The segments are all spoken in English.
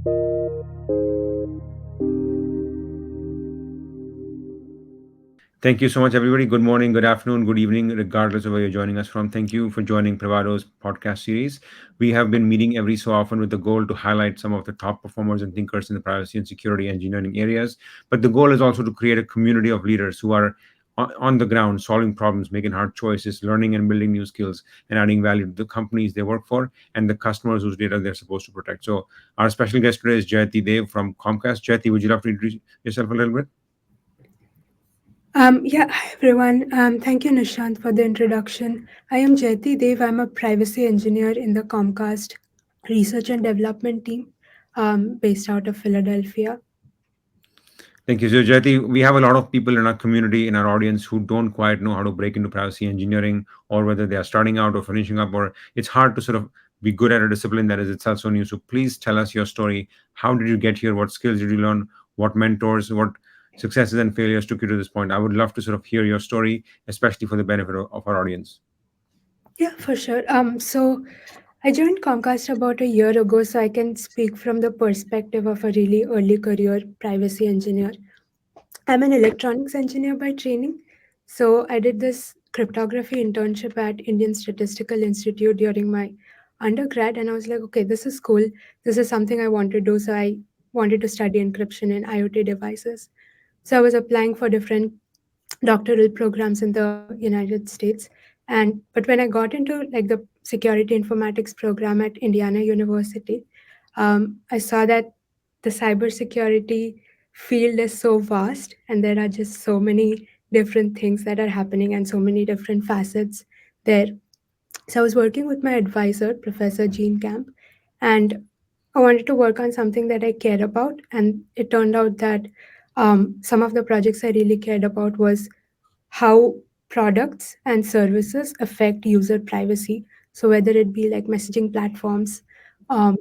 Thank you so much, everybody. Good morning, good afternoon, good evening, regardless of where you're joining us from. Thank you for joining Privado's podcast series. We have been meeting every so often with the goal to highlight some of the top performers and thinkers in the privacy and security engineering areas. But the goal is also to create a community of leaders who are on the ground, solving problems, making hard choices, learning and building new skills, and adding value to the companies they work for and the customers whose data they're supposed to protect. So, our special guest today is Jayati Dev from Comcast. Jayati, would you love to introduce yourself a little bit? Yeah, hi everyone. Thank you, Nishant, for the introduction. I am Jayati Dev. I'm a privacy engineer in the Comcast research and development team based out of Philadelphia. Thank you. So, Jyoti, we have a lot of people in our community, in our audience, who don't quite know how to break into privacy engineering, or whether they are starting out or finishing up, or it's hard to sort of be good at a discipline that is itself so new. So, please tell us your story. How did you get here? What skills did you learn? What mentors, what successes and failures took you to this point? I would love to sort of hear your story, especially for the benefit of our audience. Yeah, for sure. So I joined Comcast about a year ago, so I can speak from the perspective of a really early career privacy engineer. I'm an electronics engineer by training. So I did this cryptography internship at Indian Statistical Institute during my undergrad. And I was like, okay, this is cool. This is something I want to do. So I wanted to study encryption in IoT devices. So I was applying for different doctoral programs in the United States. And but when I got into like the security informatics program at Indiana University, I saw that the cybersecurity field is so vast and there are just so many different things that are happening and so many different facets there. So I was working with my advisor, Professor Jean Camp, and I wanted to work on something that I care about. And it turned out that some of the projects I really cared about was how products and services affect user privacy. So whether it be like messaging platforms, um,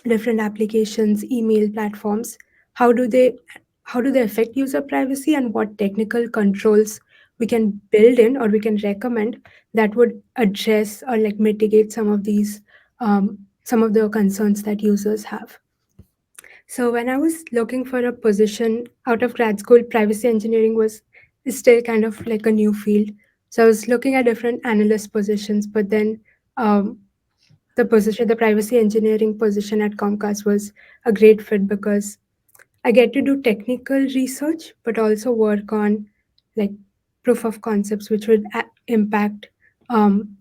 different applications, email platforms, how do they how do they affect user privacy and what technical controls we can build in or we can recommend that would address or like mitigate some of the concerns that users have. So when I was looking for a position out of grad school, privacy engineering was is still kind of like a new field. So I was looking at different analyst positions, but then um, the privacy engineering position at Comcast was a great fit because I get to do technical research, but also work on like proof of concepts, which would impact um,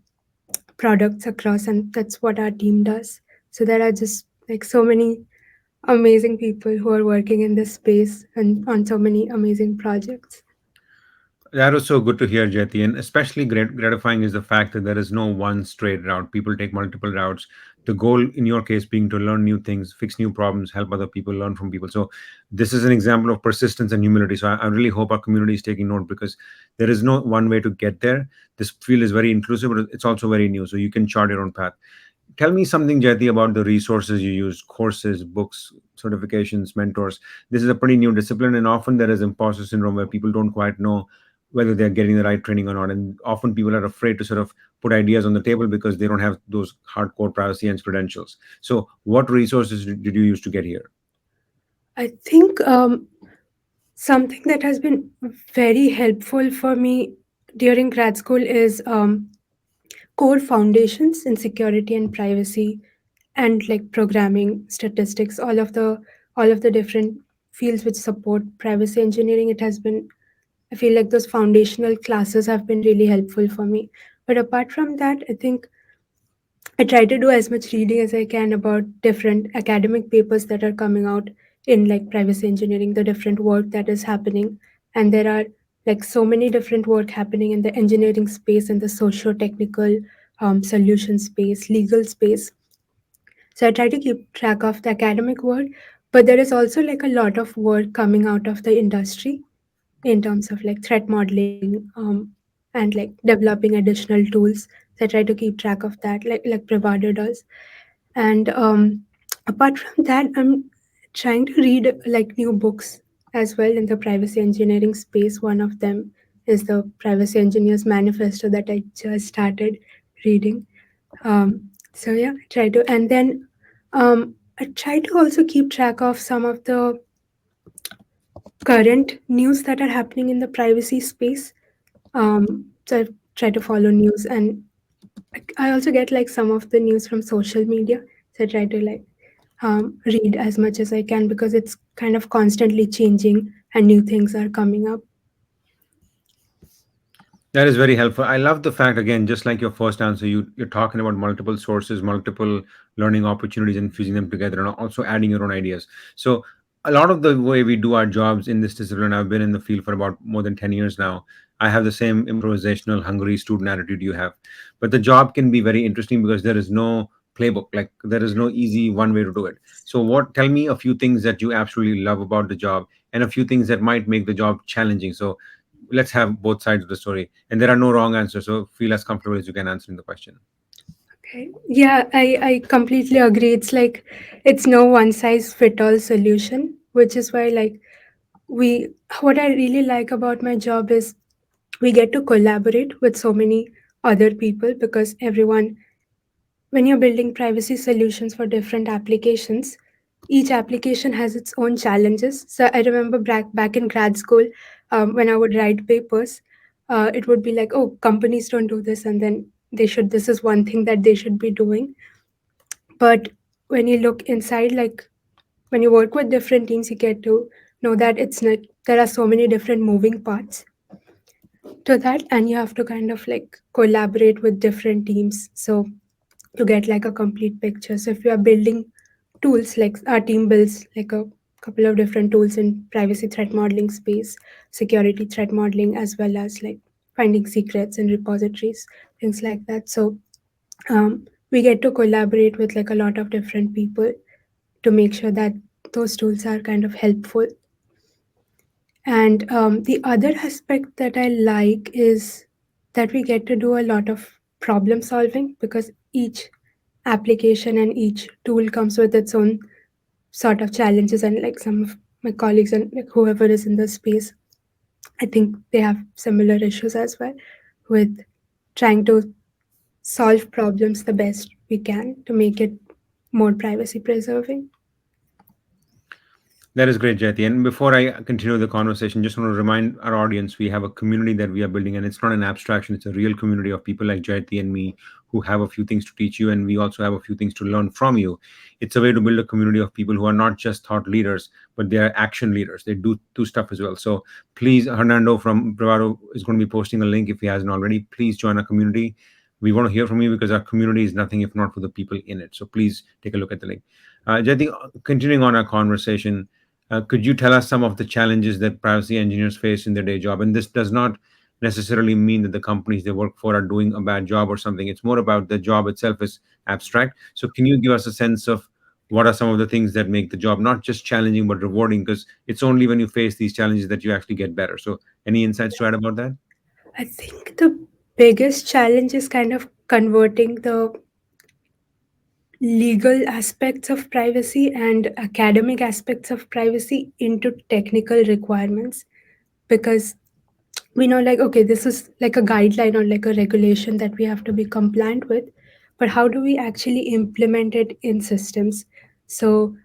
products across, and that's what our team does. So there are just like so many amazing people who are working in this space and on so many amazing projects. That was so good to hear, Jyoti, and especially gratifying is the fact that there is no one straight route. People take multiple routes. The goal, in your case, being to learn new things, fix new problems, help other people, learn from people. So, this is an example of persistence and humility. So, I really hope our community is taking note because there is no one way to get there. This field is very inclusive, but it's also very new. So, you can chart your own path. Tell me something, Jyoti, about the resources you use: courses, books, certifications, mentors. This is a pretty new discipline, and often there is imposter syndrome where people don't quite know whether they're getting the right training or not. And often people are afraid to sort of put ideas on the table because they don't have those hardcore privacy and credentials. So, what resources did you use to get here? I think something that has been very helpful for me during grad school is core foundations in security and privacy and like programming, statistics, all of the different fields which support privacy engineering. It has been I feel like those foundational classes have been really helpful for me. But apart from that, I think I try to do as much reading as I can about different academic papers that are coming out in like privacy engineering, the different work that is happening. And there are like so many different work happening in the engineering space and the socio-technical solution space, legal space. So I try to keep track of the academic work, but there is also like a lot of work coming out of the industry in terms of like threat modeling and like developing additional tools. So I try to keep track of that, like Privado does. And apart from that, I'm trying to read like new books as well in the privacy engineering space. One of them is the Privacy Engineers Manifesto that I just started reading. So yeah, I try to, and then I try to also keep track of some of the current news that are happening in the privacy space. So I try to follow news, and I also get like some of the news from social media. So I try to like read as much as I can because it's kind of constantly changing and new things are coming up. That is very helpful. I love the fact, again, just like your first answer, you're talking about multiple sources, multiple learning opportunities, and fusing them together, and also adding your own ideas. So a lot of the way we do our jobs in this discipline, I've been in the field for about more than 10 years now. I have the same improvisational, hungry student attitude you have. But the job can be very interesting because there is no playbook, like there is no easy one way to do it. So what tell me a few things that you absolutely love about the job and a few things that might make the job challenging. So let's have both sides of the story, and there are no wrong answers, so feel as comfortable as you can answering the question. Okay. Yeah, I completely agree. It's like it's no one size fit all solution, which is why like we what I really like about my job is we get to collaborate with so many other people because everyone when you're building privacy solutions for different applications, each application has its own challenges. So I remember back in grad school, when I would write papers, it would be like, oh, companies don't do this, and then they should. This is one thing that they should be doing. But when you look inside, like when you work with different teams, you get to know that it's not. There are so many different moving parts to that, and you have to kind of like collaborate with different teams. So to get like a complete picture. So if you are building tools, like our team builds like a couple of different tools in privacy threat modeling space, security threat modeling, as well as like finding secrets in repositories, things like that. So we get to collaborate with like a lot of different people to make sure that those tools are kind of helpful. And the other aspect that I like is that we get to do a lot of problem solving because each application and each tool comes with its own sort of challenges. And like some of my colleagues and like whoever is in the space, I think they have similar issues as well with trying to solve problems the best we can to make it more privacy preserving. That is great, Jyoti. And before I continue the conversation, just want to remind our audience we have a community that we are building, and it's not an abstraction, it's a real community of people like Jyoti and me who have a few things to teach you, and we also have a few things to learn from you. It's a way to build a community of people who are not just thought leaders, but they are action leaders. They do stuff as well. So please, Hernando from Bravado is going to be posting a link if he hasn't already. Please join our community. We want to hear from you because our community is nothing if not for the people in it. So please take a look at the link. Jyoti, continuing on our conversation, could you tell us some of the challenges that privacy engineers face in their day job? And this does not necessarily mean that the companies they work for are doing a bad job or something. It's more about the job itself is abstract. So, can you give us a sense of what are some of the things that make the job not just challenging but rewarding? Because it's only when you face these challenges that you actually get better. So, any insights to add about that? I think the biggest challenge is kind of converting the legal aspects of privacy and academic aspects of privacy into technical requirements because we know like okay this is like a guideline or like a regulation that we have to be compliant with, but how do we actually implement it in systems? So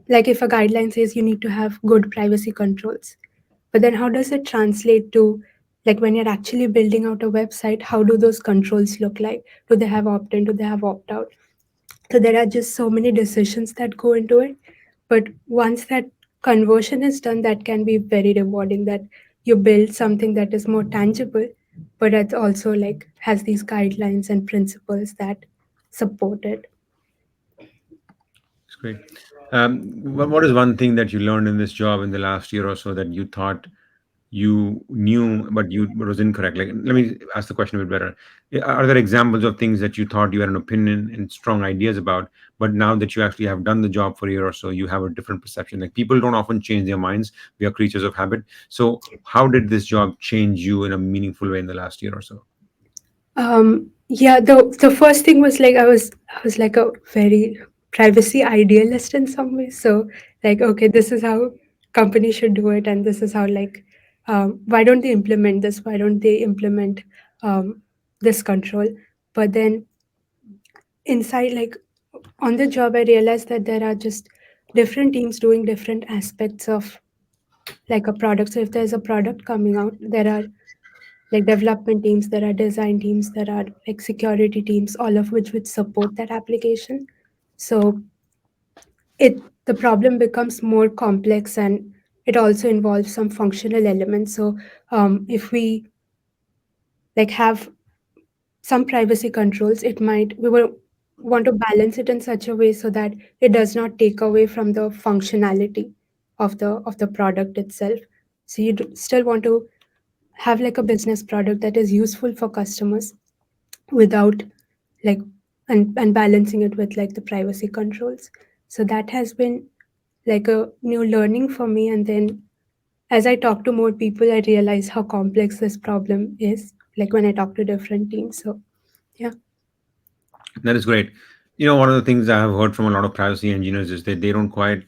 like if a guideline says you need to have good privacy controls, but then how does it translate to like when you're actually building out a website, how do those controls look like? Do they have opt in, do they have opt out? So there are just so many decisions that go into it. But once that conversion is done, that can be very rewarding that you build something that is more tangible, but it also like has these guidelines and principles that support it. It's great. What is one thing that you learned in this job in the last year or so that you thought you knew but was incorrect? Like, let me ask the question a bit better. Are there examples of things that you thought you had an opinion and strong ideas about, but now that you actually have done the job for a year or so, you have a different perception? Like, people don't often change their minds. We are creatures of habit. So how did this job change you in a meaningful way in the last year or so? Yeah, the first thing was like I was like a very privacy idealist in some ways. So like okay, this is how companies should do it, and this is how like why don't they implement this? Why don't they implement um, this control? But then inside like on the job, I realized that there are just different teams doing different aspects of like a product. So if there's a product coming out, there are like development teams, there are design teams, there are like security teams, all of which would support that application. So it the problem becomes more complex, and it also involves some functional elements. So if we like have some privacy controls, it might we will want to balance it in such a way so that it does not take away from the functionality of the product itself. So you still want to have like a business product that is useful for customers without like and balancing it with like the privacy controls. So that has been like a new learning for me. And then as I talk to more people, I realize how complex this problem is, like when I talk to different teams. So yeah. That is great. One of the things I have heard from a lot of privacy engineers is that they don't quite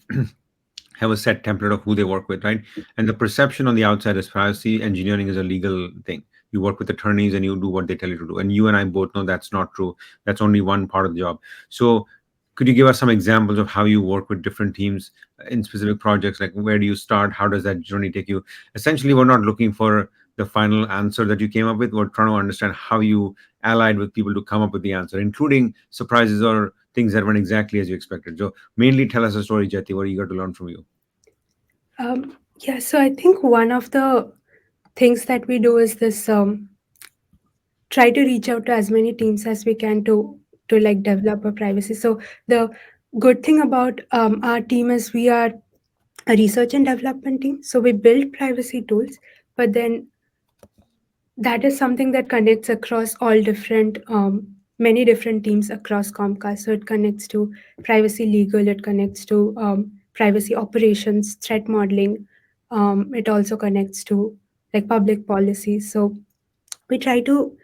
have a set template of who they work with, right? And the perception on the outside is privacy engineering is a legal thing. You work with attorneys and you do what they tell you to do. And you and I both know that's not true. That's only one part of the job. So, could you give us some examples of how you work with different teams in specific projects? Like, where do you start? How does that journey take you? Essentially, we're not looking for the final answer that you came up with. We're trying to understand how you allied with people to come up with the answer, including surprises or things that weren't exactly as you expected. So, mainly tell us a story, Jati. We're eager to learn from you. Yeah, so I think one of the things that we do is this try to reach out to as many teams as we can to like develop a privacy. So the good thing about our team is we are a research and development team. So we build privacy tools, but then that is something that connects across all different many different teams across Comcast. So it connects to privacy legal, it connects to privacy operations, threat modeling. It also connects to like public policy. So we try to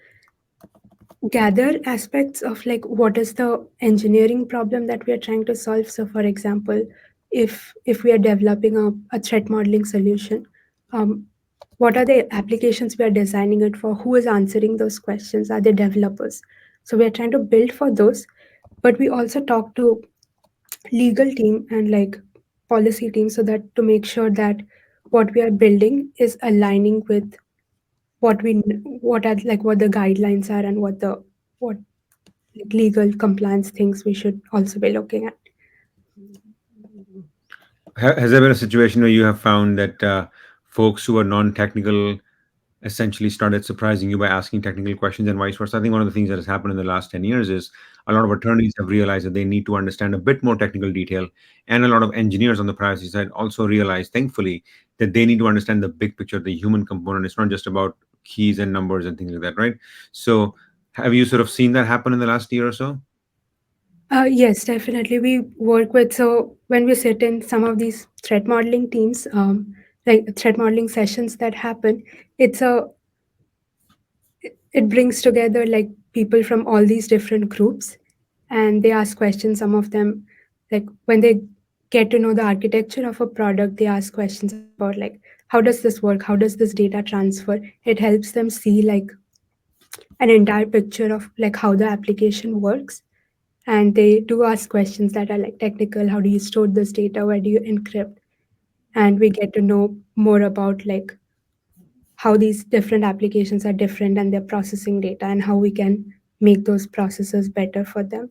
gather aspects of like what is the engineering problem that we are trying to solve. So for example, if we are developing a threat modeling solution, um, what are the applications we are designing it for, who is answering those questions, are they developers? So we are trying to build for those, but we also talk to legal team and like policy team so that to make sure that what we are building is aligning with what are like what the guidelines are and what like legal compliance things we should also be looking at. Has there been a situation where you have found that folks who are non-technical essentially started surprising you by asking technical questions and vice versa? I think one of the things that has happened in the last 10 years is a lot of attorneys have realized that they need to understand a bit more technical detail. And a lot of engineers on the privacy side also realize, thankfully, that they need to understand the big picture, the human component. It's not just about keys and numbers and things like that, right? So, have you sort of seen that happen in the last year or so? Yes, definitely. We work with, so when we sit in some of these threat modeling teams, like threat modeling sessions that happen, it's a it brings together like people from all these different groups, and they ask questions. Some of them, like when they get to know the architecture of a product, they ask questions about like how does this work, how does this data transfer. It helps them see like an entire picture of like how the application works. And they do ask questions that are like technical: how do you store this data, where do you encrypt? And we get to know more about like how these different applications are different and they're processing data and how we can make those processes better for them.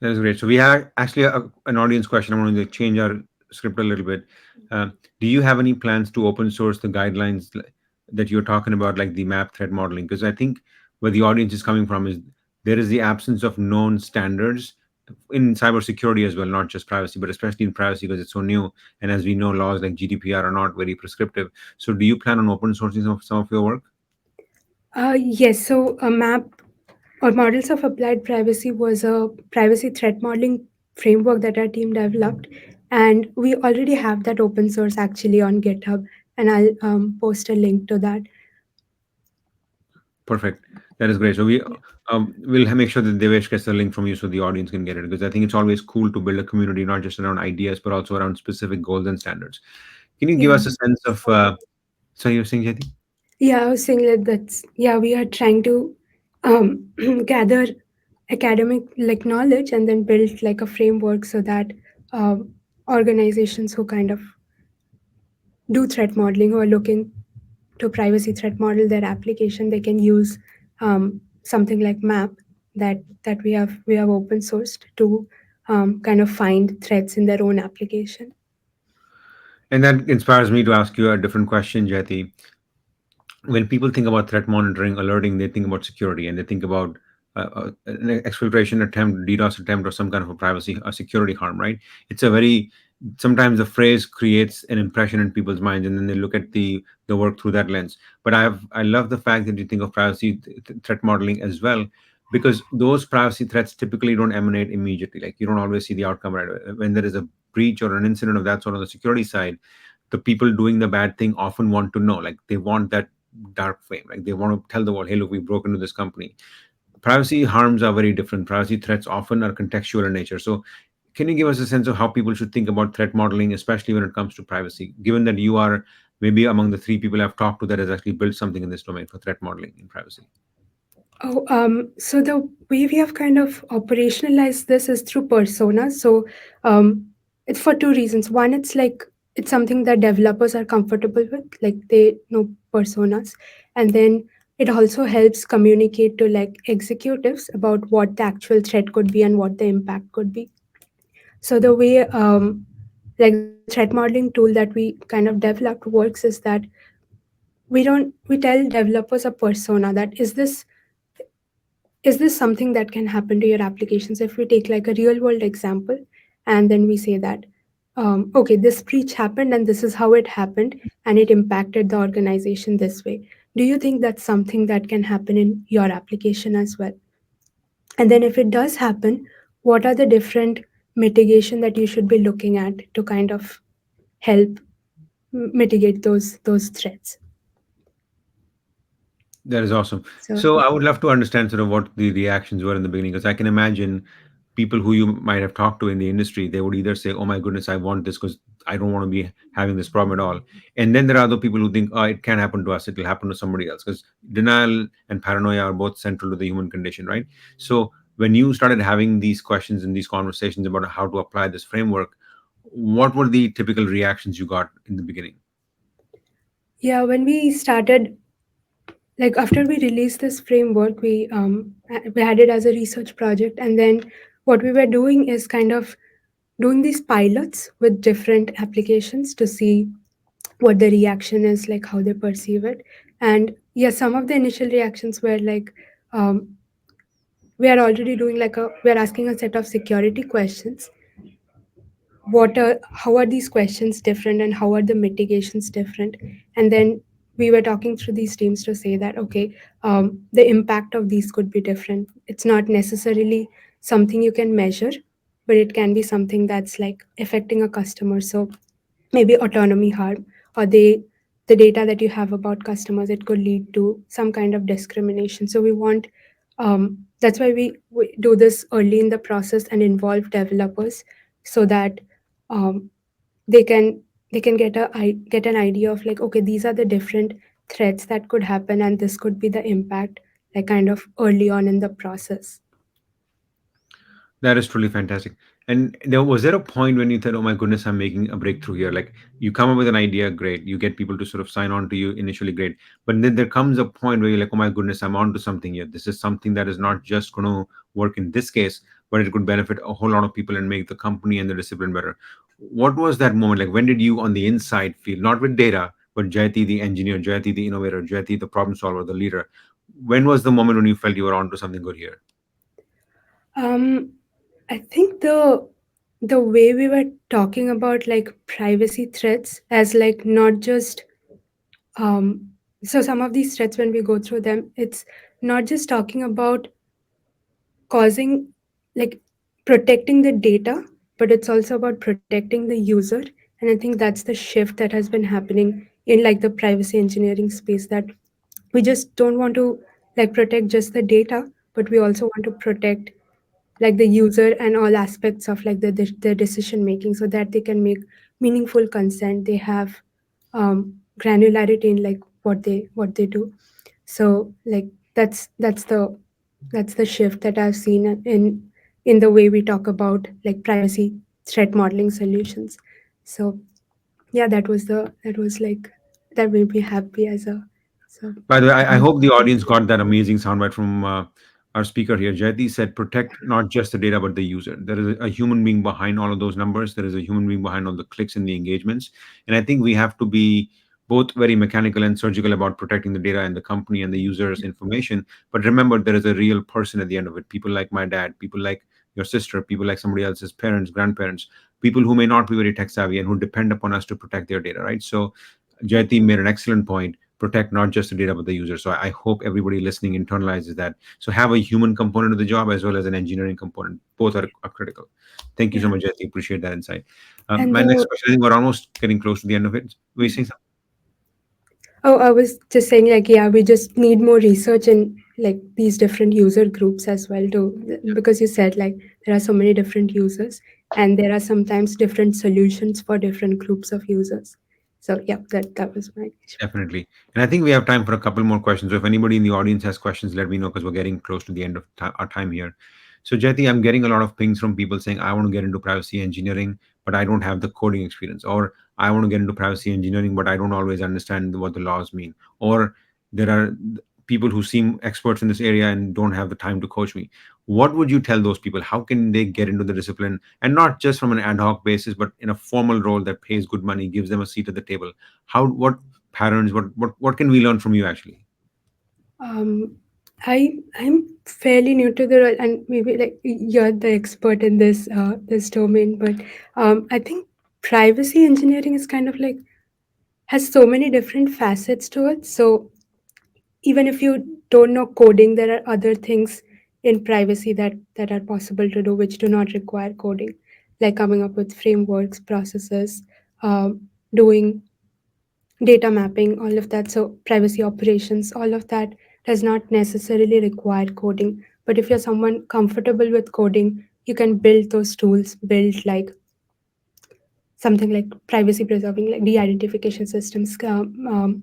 That's great. So we have actually an audience question. I want to change our script a little bit. Do you have any plans to open source the guidelines that you're talking about, like the map threat modeling? Because I think where the audience is coming from is there is the absence of known standards in cybersecurity as well, not just privacy, but especially in privacy because it's so new. And as we know, laws like GDPR are not very prescriptive. So do you plan on open sourcing some of your work? Yes, so a map or models of applied privacy was a privacy threat modeling framework that our team developed, and we already have that open source actually on GitHub, and I'll post a link to that. Perfect. That is great. So we'll make sure that Devesh gets the link from you so the audience can get it because I think it's always cool to build a community not just around ideas but also around specific goals and standards. Can you give Yeah. us a sense of? So you're saying, Jyoti? Yeah, I was saying that yeah, we are trying to gather academic like knowledge and then build like a framework so that um, organizations who kind of do threat modeling, who are looking to privacy threat model their application, they can use something like map that we have open sourced to kind of find threats in their own application. And that inspires me to ask you a different question, Jati. When people think about threat monitoring, alerting, they think about security, and they think about an exfiltration attempt, DDoS attempt, or some kind of a privacy, a security harm, right? It's a very sometimes the phrase creates an impression in people's minds, and then they look at the work through that lens. But I love the fact that you think of privacy threat modeling as well, because those privacy threats typically don't emanate immediately. Like you don't always see the outcome right away. When there is a breach or an incident of that sort on the security side, the people doing the bad thing often want to know, like they want that dark fame, like they want to tell the world, hey, look, we broke into this company. Privacy harms are very different. Privacy threats often are contextual in nature. So can you give us a sense of how people should think about threat modeling, especially when it comes to privacy, given that you are maybe among the three people I've talked to that has actually built something in this domain for threat modeling in privacy? Oh, so the way we have kind of operationalized this is through personas. So, it's for two reasons. One, it's like it's something that developers are comfortable with, like they know personas, and then it also helps communicate to like executives about what the actual threat could be and what the impact could be. So the way, like the threat modeling tool that we kind of developed works is that we tell developers a persona that is this something that can happen to your applications. If we take like a real world example and then we say that okay, this breach happened and this is how it happened and it impacted the organization this way, do you think that's something that can happen in your application as well? And then if it does happen, what are the different mitigation that you should be looking at to kind of help mitigate those threats? That is awesome. So So I would love to understand sort of what the reactions were in the beginning, because I can imagine people who you might have talked to in the industry, they would either say, "Oh my goodness, I want this because I don't want to be having this problem at all," and then there are other people who think, "Oh, it can happen to us; it will happen to somebody else." Because denial and paranoia are both central to the human condition, right? So when you started having these questions and these conversations about how to apply this framework, what were the typical reactions you got in the beginning? yeah, when we started, like after we released this framework, we had it as a research project, and then what we were doing is kind of doing these pilots with different applications to see what the reaction is, like how they perceive it. And yeah, some of the initial reactions were like, um, we are already doing like a we are asking a set of security questions. What are how are these questions different and how are the mitigations different? And then we were talking through these teams to say that okay, the impact of these could be different. It's not necessarily something you can measure, but it can be something that's like affecting a customer. So maybe autonomy harm, or the data that you have about customers, it could lead to some kind of discrimination. So we want that's why we do this early in the process and involve developers so that um, they can they can get an idea of like okay, these are the different threats that could happen and this could be the impact, like kind of early on in the process. That is truly fantastic. And there a point when you thought, "Oh my goodness, I'm making a breakthrough here"? Like you come up with an idea, great. You get people to sort of sign on to you initially, great. But then there comes a point where you're like, "Oh my goodness, I'm on to something here. This is something that is not just going to work in this case, but it could benefit a whole lot of people and make the company and the discipline better." What was that moment like? When did you, on the inside, feel not with data, but Jayati the engineer, Jayati the innovator, Jayati the problem solver, the leader? When was the moment when you felt you were on to something good here? um, I think the way we were talking about like privacy threats as like not just um so some of these threats when we go through them, it's not just talking about causing like protecting the data, but it's also about protecting the user. And I think that's the shift that has been happening in like the privacy engineering space, that we just don't want to like protect just the data, but we also want to protect like the user and all aspects of like the decision making so that they can make meaningful consent. They have granularity in like what they do. So like that's the That's the shift that I've seen in the way we talk about like privacy threat modeling solutions. So yeah, that was like that made me happy as a so By the way, I um, hope the audience got that amazing soundbite from our speaker here. Jayati said, protect not just the data, but the user. There is a human being behind all of those numbers. There is a human being behind all the clicks and the engagements. And I think we have to be both very mechanical and surgical about protecting the data and the company and the user's information. But remember, there is a real person at the end of it. People like my dad, people like your sister, people like somebody else's parents, grandparents, people who may not be very tech savvy and who depend upon us to protect their data, right? So Jayati made an excellent point. Protect not just the data but the user. So I hope everybody listening internalizes that. So have a human component of the job as well as an engineering component. Both are critical. Thank you so yeah. much, Jyoti. Appreciate that insight. And My next the question. I think we're almost getting close to the end of it. Were you saying something? oh, I was just saying like yeah, we just need more research in like these different user groups as well too, because you said like there are so many different users and there are sometimes different solutions for different groups of users. So yeah, that was my Definitely. And I think we have time for a couple more questions. So if anybody in the audience has questions, let me know because we're getting close to the end of our time here. So, Jyoti, I'm getting a lot of pings from people saying, I want to get into privacy engineering, but I don't have the coding experience. Or I want to get into privacy engineering, but I don't always understand what the laws mean. Or there are people who seem experts in this area and don't have the time to coach me. What would you tell those people? How can they get into the discipline and not just from an ad hoc basis, but in a formal role that pays good money, gives them a seat at the table? What patterns, what can we learn from you actually? Um, I'm fairly new to the role, and maybe like you're the expert in this domain, but I think privacy engineering is kind of like has so many different facets to it. So even if you don't know coding, there are other things in privacy that are possible to do which do not require coding, like coming up with frameworks, processes, doing data mapping, all of that. So, privacy operations, all of that does not necessarily require coding. But if you're someone comfortable with coding, you can build those tools, build like something like privacy preserving, like de identification systems,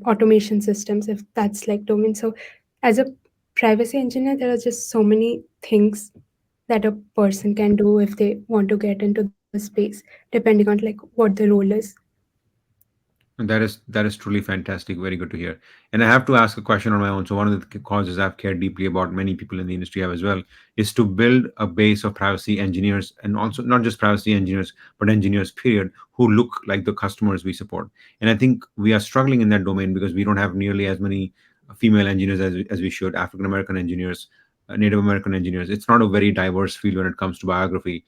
automation systems, if that's like domain. So, as a privacy engineer, there are just so many things that a person can do if they want to get into the space, depending on like what the role is. And that is truly fantastic. Very good to hear. And I have to ask a question on my own. So one of the causes I've cared deeply about, many people in the industry have as well, is to build a base of privacy engineers, and also not just privacy engineers, but engineers period, who look like the customers we support. And I think we are struggling in that domain because we don't have nearly as many female engineers as we should. African American engineers, Native American engineers. It's not a very diverse field when it comes to biography.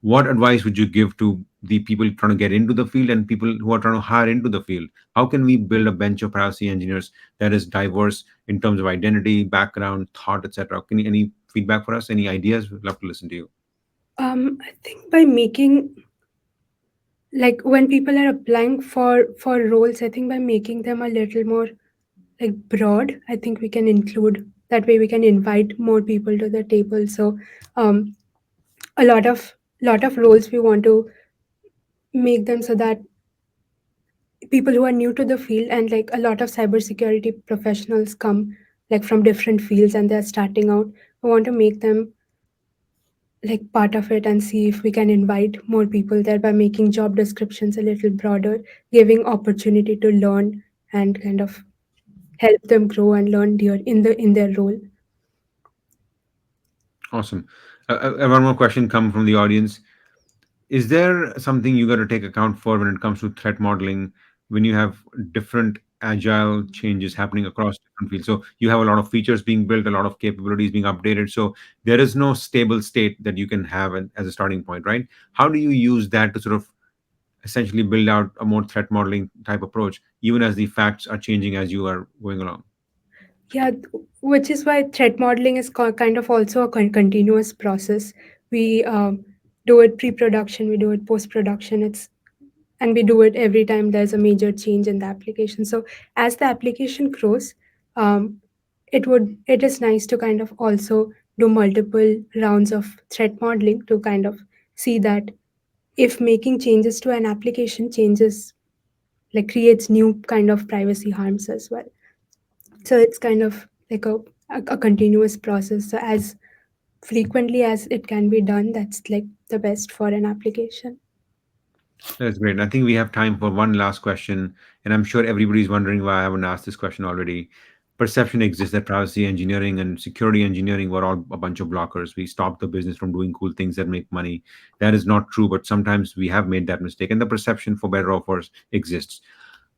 What advice would you give to the people trying to get into the field and people who are trying to hire into the field? How can we build a bench of privacy engineers that is diverse in terms of identity, background, thought, etc.? Can you, any feedback for us? Any ideas? We'd love to listen to you. I think by making like when people are applying for roles, I think by making them a little more like broad, I think we can include that way we can invite more people to the table. So um a lot of roles we want to make them so that people who are new to the field, and like a lot of cybersecurity professionals come like from different fields and they're starting out, we want to make them like part of it and see if we can invite more people there by making job descriptions a little broader, giving opportunity to learn and kind of help them grow and learn in their role. Awesome. One more question come from the audience. Is there something you got to take account for when it comes to threat modeling when you have different agile changes happening across different fields? So you have a lot of features being built, a lot of capabilities being updated. So there is no stable state that you can have as a starting point, right? How do you use that to sort of essentially build out a more threat modeling type approach, even as the facts are changing as you are going along? Yeah, which is why threat modeling is kind of also a continuous process. We do it pre-production, we do it post-production. It's and we do it every time there's a major change in the application. So as the application grows, um, it is nice to kind of also do multiple rounds of threat modeling to kind of see that if making changes to an application changes like creates new kind of privacy harms as well. So it's kind of like a a continuous process. So as frequently as it can be done, that's like the best for an application. That's great. And I think we have time for one last question, and I'm sure everybody's wondering why I haven't asked this question already. Perception exists that privacy engineering and security engineering were all a bunch of blockers. We stopped the business from doing cool things that make money. That is not true, but sometimes we have made that mistake, and the perception, for better or worse, exists.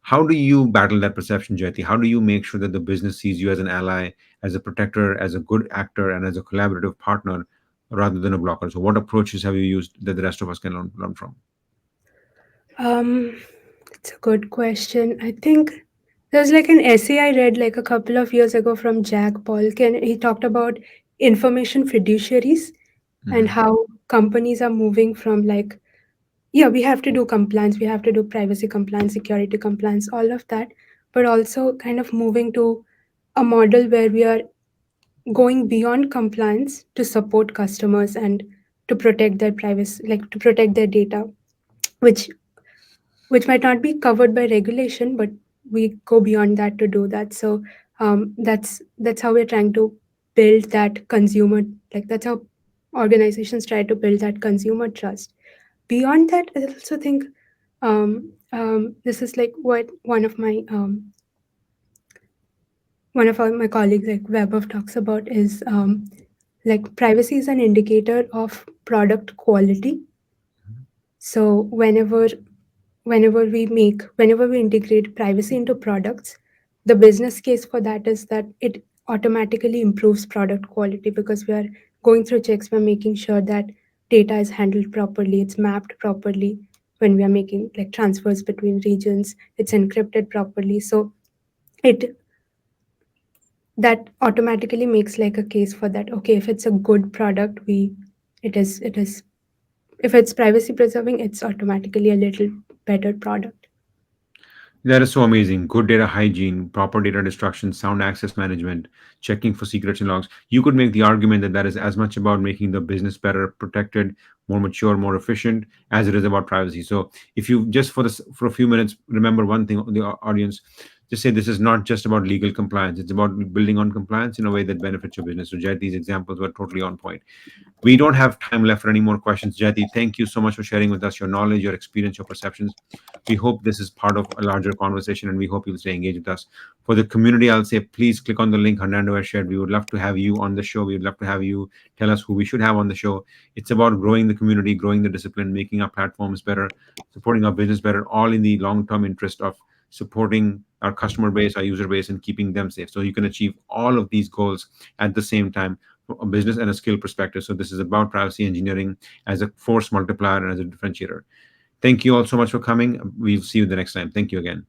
How do you battle that perception, Jyoti? How do you make sure that the business sees you as an ally, as a protector, as a good actor, and as a collaborative partner rather than a blocker? So, what approaches have you used that the rest of us can learn from? Um, it's a good question. I think there's like an essay I read like a couple of years ago from Jack Polk, and he talked about information fiduciaries and Hmm. how companies are moving from like, yeah, we have to do compliance, we have to do privacy compliance, security compliance, all of that, but also kind of moving to a model where we are going beyond compliance to support customers and to protect their privacy, like to protect their data, which might not be covered by regulation, but we go beyond that to do that. So that's how we're trying to build that consumer, like that's how organizations try to build that consumer trust. Beyond that, I also think this is like what one of my colleagues like Webov talks about is like privacy is an indicator of product quality. So whenever we integrate privacy into products, the business case for that is that it automatically improves product quality because we are going through checks, we're making sure that data is handled properly, it's mapped properly when we are making like transfers between regions, it's encrypted properly. So it that automatically makes like a case for that. Okay, if it's a good product, we it is if it's privacy preserving, it's automatically a little better product. That is so amazing. Good data hygiene, proper data destruction, sound access management, checking for secrets and logs. You could make the argument that that is as much about making the business better protected, more mature, more efficient, as it is about privacy. So, if you just for a few minutes remember one thing, the audience, just say this is not just about legal compliance. It's about building on compliance in a way that benefits your business. So, Jed, these examples were totally on point. We don't have time left for any more questions. Jyoti, thank you so much for sharing with us your knowledge, your experience, your perceptions. We hope this is part of a larger conversation and we hope you'll stay engaged with us. For the community, I'll say please click on the link Hernando has shared. We would love to have you on the show. We would love to have you tell us who we should have on the show. It's about growing the community, growing the discipline, making our platforms better, supporting our business better, all in the long term interest of supporting our customer base, our user base, and keeping them safe. So you can achieve all of these goals at the same time, a business and a skill perspective. So this is about privacy engineering as a force multiplier and as a differentiator. Thank you all so much for coming. We'll see you the next time. Thank you again.